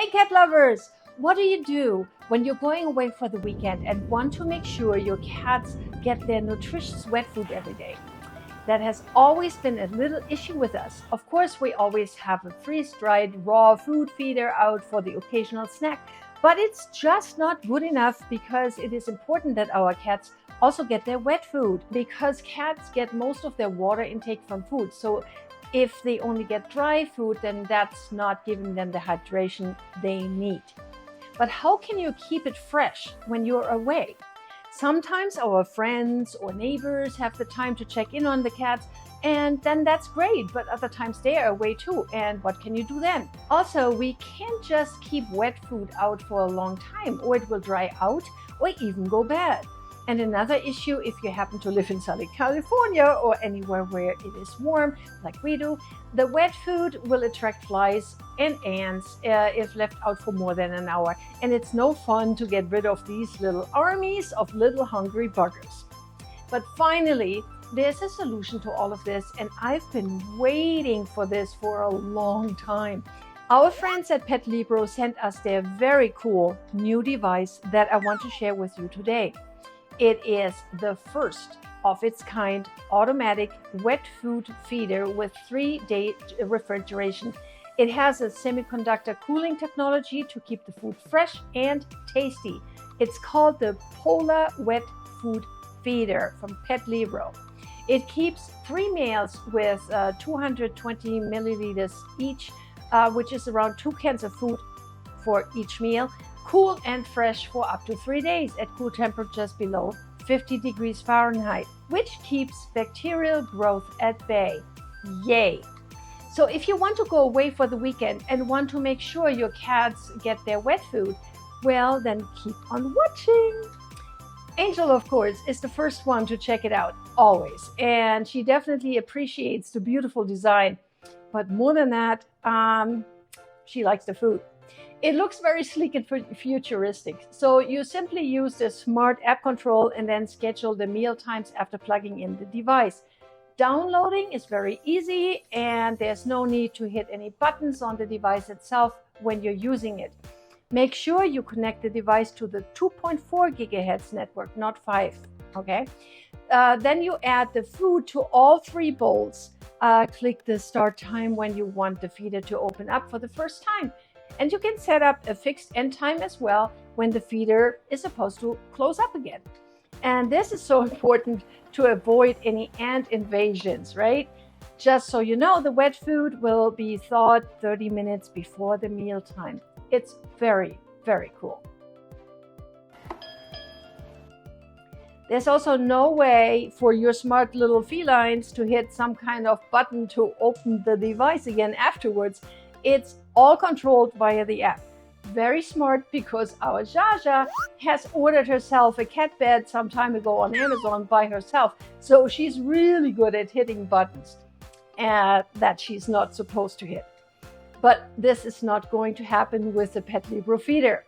Hey cat lovers! What do you do when you're going away for the weekend and want to make sure your cats get their nutritious wet food every day? That has always been a little issue with us. Of course, we always have a freeze-dried raw food feeder out for the occasional snack, but it's just not good enough because it is important that our cats also get their wet food, because cats get most of their water intake from food. So if they only get dry food, then that's not giving them the hydration they need. But how can you keep it fresh when you're away? Sometimes our friends or neighbors have the time to check in on the cats, and then that's great, but other times they are away too, and what can you do then? Also, we can't just keep wet food out for a long time, or it will dry out or even go bad. And another issue, if you happen to live in Southern California or anywhere where it is warm, like we do, the wet food will attract flies and ants if left out for more than an hour. And it's no fun to get rid of these little armies of little hungry buggers. But finally, there's a solution to all of this, and I've been waiting for this for a long time. Our friends at Petlibro sent us their very cool new device that I want to share with you today. It is the first of its kind automatic wet food feeder with 3-day refrigeration. It has a semiconductor cooling technology to keep the food fresh and tasty. It's called the Polar Wet Food Feeder from Petlibro. It keeps 3 meals with 220 milliliters each, which is around 2 cans of food for each meal, cool and fresh for up to 3 days at cool temperatures below 50 degrees Fahrenheit, which keeps bacterial growth at bay. Yay! So if you want to go away for the weekend and want to make sure your cats get their wet food, well, then keep on watching. Angel, of course, is the first one to check it out, always. And she definitely appreciates the beautiful design. But more than that, she likes the food. It looks very sleek and futuristic. So you simply use the smart app control and then schedule the meal times after plugging in the device. Downloading is very easy, and there's no need to hit any buttons on the device itself when you're using it. Make sure you connect the device to the 2.4 gigahertz network, not 5, okay? Then you add the food to all 3 bowls. Click the start time when you want the feeder to open up for the first time. And you can set up a fixed end time as well when the feeder is supposed to close up again. And this is so important to avoid any ant invasions, right? Just so you know, the wet food will be thawed 30 minutes before the meal time. It's very, very cool. There's also no way for your smart little felines to hit some kind of button to open the device again afterwards. It's all controlled via the app. Very smart, because our Jaja has ordered herself a cat bed some time ago on Amazon by herself. So she's really good at hitting buttons that she's not supposed to hit. But this is not going to happen with the Petlibro feeder.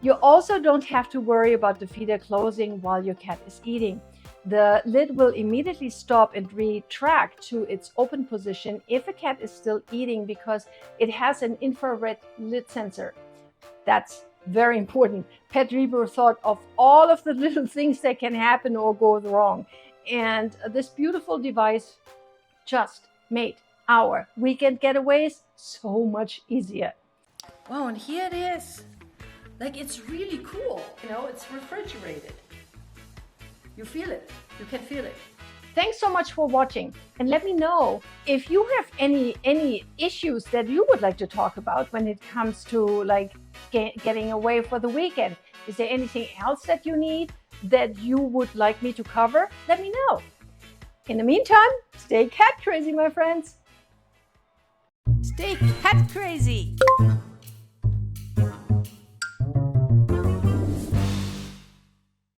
You also don't have to worry about the feeder closing while your cat is eating. The lid will immediately stop and retract to its open position if a cat is still eating, because it has an infrared lid sensor. That's very important. Petlibro thought of all of the little things that can happen or go wrong. And this beautiful device just made our weekend getaways so much easier. Wow, and here it is. Like, it's really cool. You know, it's refrigerated. You feel it. You can feel it. Thanks so much for watching, and let me know if you have any issues that you would like to talk about when it comes to like getting away for the weekend. Is there anything else that you need that you would like me to cover? Let me know. In the meantime, stay cat crazy, my friends. Stay cat crazy.